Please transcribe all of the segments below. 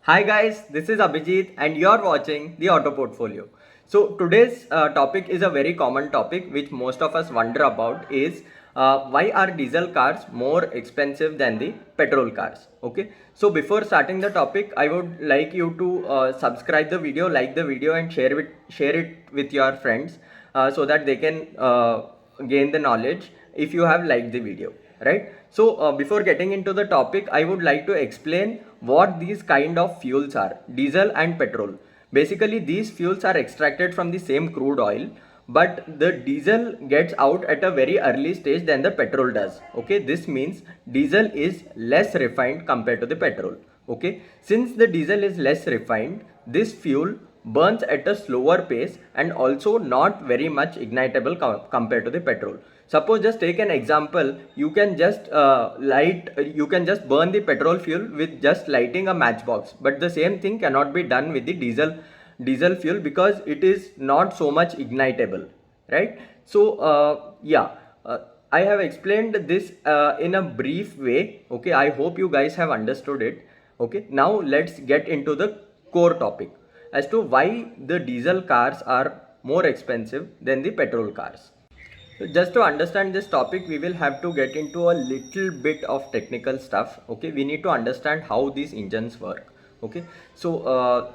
Hi guys, this is Abhijit and you're watching the Auto Portfolio. So today's topic is a very common topic which most of us wonder about is why are diesel cars more expensive than the petrol cars? Okay. So before starting the topic, I would like you to subscribe the video, like the video and share it with your friends so that they can gain the knowledge if you have liked the video, right? So before getting into the topic, I would like to explain what these kind of fuels are: diesel and petrol. Basically these fuels are extracted from the same crude oil, but the diesel gets out at a very early stage than the petrol does. Okay, this means diesel is less refined compared to the petrol. Okay, since the diesel is less refined, this fuel burns at a slower pace and also not very much ignitable compared to the petrol. Suppose, just take an example, you can just you can just burn the petrol fuel with just lighting a matchbox, but the same thing cannot be done with the diesel fuel because it is not so much ignitable, right? So I have explained this in a brief way. Okay, I hope you guys have understood it. Okay, now let's get into the core topic as to why the diesel cars are more expensive than the petrol cars. So just to understand this topic, we will have to get into a little bit of technical stuff. Okay, we need to understand how these engines work. Okay, so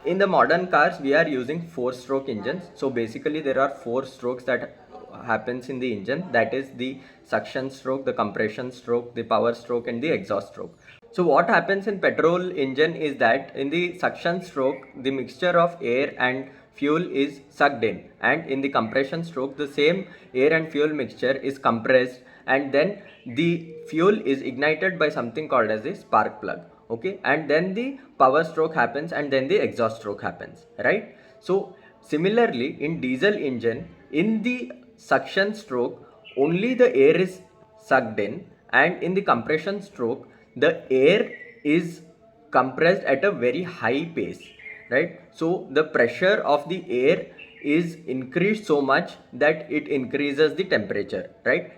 in the modern cars, we are using four-stroke engines. So basically, there are four strokes that happens in the engine. That is the suction stroke, the compression stroke, the power stroke, and the exhaust stroke. So what happens in petrol engine is that in the suction stroke, the mixture of air and fuel is sucked in, and in the compression stroke, the same air and fuel mixture is compressed, and then the fuel is ignited by something called as a spark plug. Okay, and then the power stroke happens, and then the exhaust stroke happens, right? So similarly, in diesel engine, in the suction stroke, only the air is sucked in, and in the compression stroke, the air is compressed at a very high pace, right? So the pressure of the air is increased so much that it increases the temperature, right?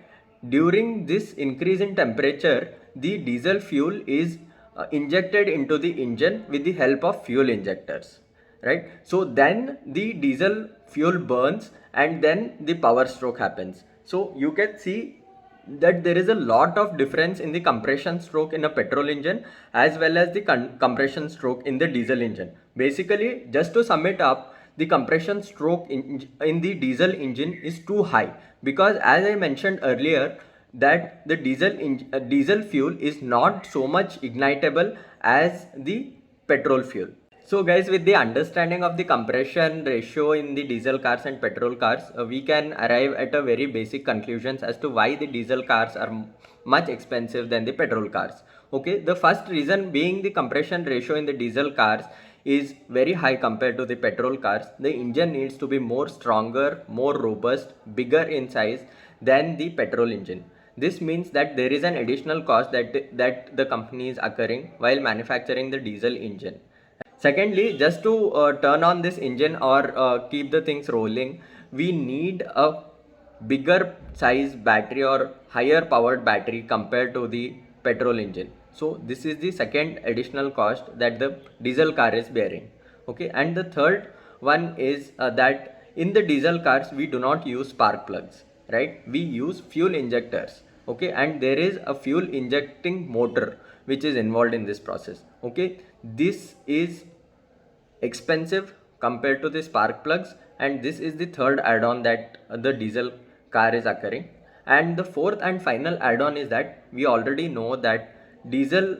During this increase in temperature, the diesel fuel is injected into the engine with the help of fuel injectors, right? So then the diesel fuel burns and then the power stroke happens. So you can see that there is a lot of difference in the compression stroke in a petrol engine as well as the compression stroke in the diesel engine. Basically, just to sum it up, the compression stroke in the diesel engine is too high because, as I mentioned earlier, that the diesel fuel is not so much ignitable as the petrol fuel. So guys, with the understanding of the compression ratio in the diesel cars and petrol cars, we can arrive at a very basic conclusions as to why the diesel cars are much expensive than the petrol cars. Okay, the first reason being the compression ratio in the diesel cars is very high compared to the petrol cars. The engine needs to be more stronger, more robust, bigger in size than the petrol engine. This means that there is an additional cost that the company is occurring while manufacturing the diesel engine. Secondly, just to turn on this engine or keep the things rolling, we need a bigger size battery or higher powered battery compared to the petrol engine. So this is the second additional cost that the diesel car is bearing. Okay, and the third one is that in the diesel cars we do not use spark plugs, right? We use fuel injectors. Okay, and there is a fuel injecting motor which is involved in this process. Okay, this is expensive compared to the spark plugs, and this is the third add-on that the diesel car is occurring. And the fourth and final add-on is that we already know that diesel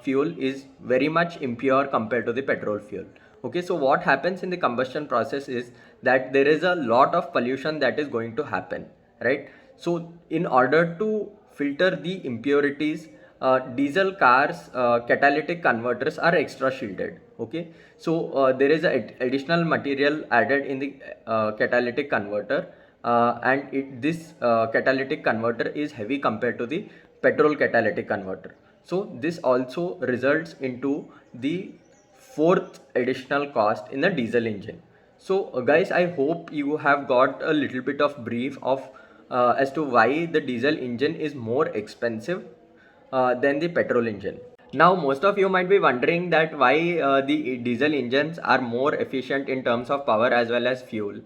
fuel is very much impure compared to the petrol fuel. Okay, so what happens in the combustion process is that there is a lot of pollution that is going to happen, right? So in order to filter the impurities, diesel cars catalytic converters are extra shielded. Okay, so there is a additional material added in the catalytic converter, this catalytic converter is heavy compared to the petrol catalytic converter. So this also results into the fourth additional cost in the diesel engine. So guys, I hope you have got a little bit of brief of as to why the diesel engine is more expensive than the petrol engine. Now, most of you might be wondering that why the diesel engines are more efficient in terms of power as well as fuel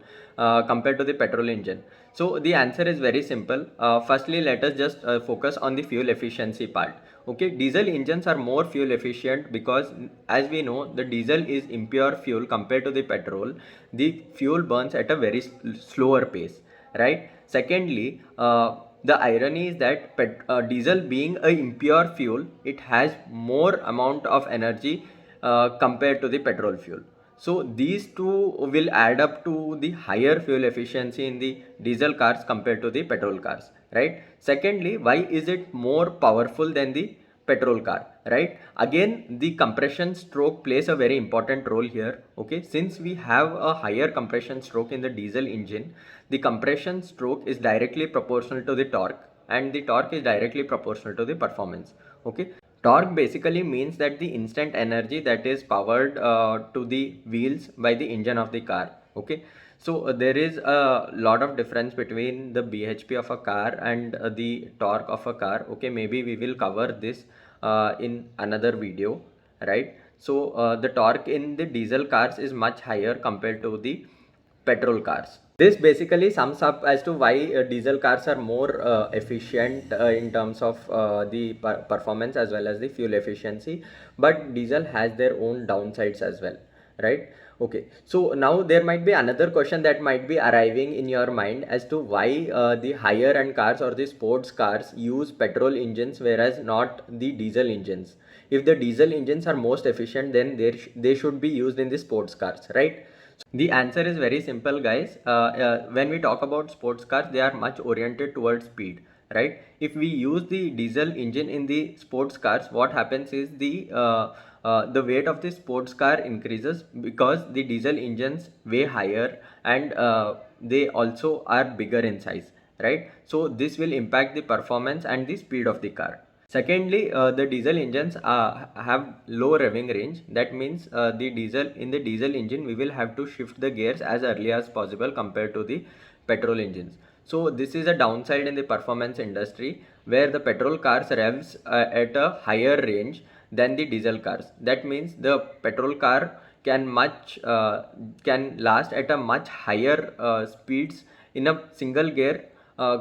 compared to the petrol engine. So the answer is very simple. Firstly, let us just focus on the fuel efficiency part. Okay, diesel engines are more fuel efficient because, as we know, the diesel is impure fuel compared to the petrol. The fuel burns at a very slower pace, right? Secondly, the irony is that diesel being a impure fuel, it has more amount of energy compared to the petrol fuel. So these two will add up to the higher fuel efficiency in the diesel cars compared to the petrol cars, right? Secondly, why is it more powerful than the petrol car, right? Again, the compression stroke plays a very important role here. Okay, since we have a higher compression stroke in the diesel engine, the compression stroke is directly proportional to the torque, and the torque is directly proportional to the performance. Okay, torque basically means that the instant energy that is powered to the wheels by the engine of the car. Okay, so there is a lot of difference between the bhp of a car and the torque of a car. Okay, maybe we will cover this in another video, right? So the torque in the diesel cars is much higher compared to the petrol cars. This basically sums up as to why diesel cars are more efficient in terms of the performance as well as the fuel efficiency, but diesel has their own downsides as well, right? Okay, so now there might be another question that might be arriving in your mind as to why the higher end cars or the sports cars use petrol engines whereas not the diesel engines. If the diesel engines are most efficient, then they should be used in the sports cars, right? The answer is very simple, guys. When we talk about sports cars, they are much oriented towards speed, right? If we use the diesel engine in the sports cars, what happens is the weight of the sports car increases because the diesel engines weigh higher, and they also are bigger in size, right? So this will impact the performance and the speed of the car. Secondly, the diesel engines have low revving range. That means in the diesel engine we will have to shift the gears as early as possible compared to the petrol engines. So this is a downside in the performance industry where the petrol cars revs at a higher range than the diesel cars. That means the petrol car can last at a much higher speeds in a single gear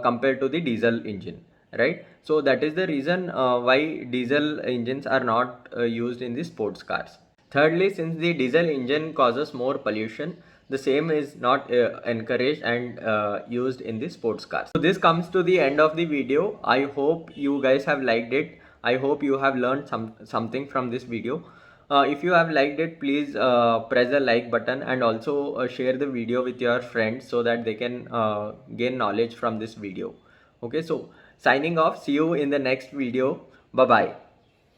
compared to the diesel engine, right? So that is the reason why diesel engines are not used in the sports cars. Thirdly, since the diesel engine causes more pollution, the same is not encouraged and used in the sports cars. So this comes to the end of the video. I hope you guys have liked it. I hope you have learned something from this video. If you have liked it, please press the like button and also share the video with your friends so that they can gain knowledge from this video. Okay, so signing off. See you in the next video. Bye bye.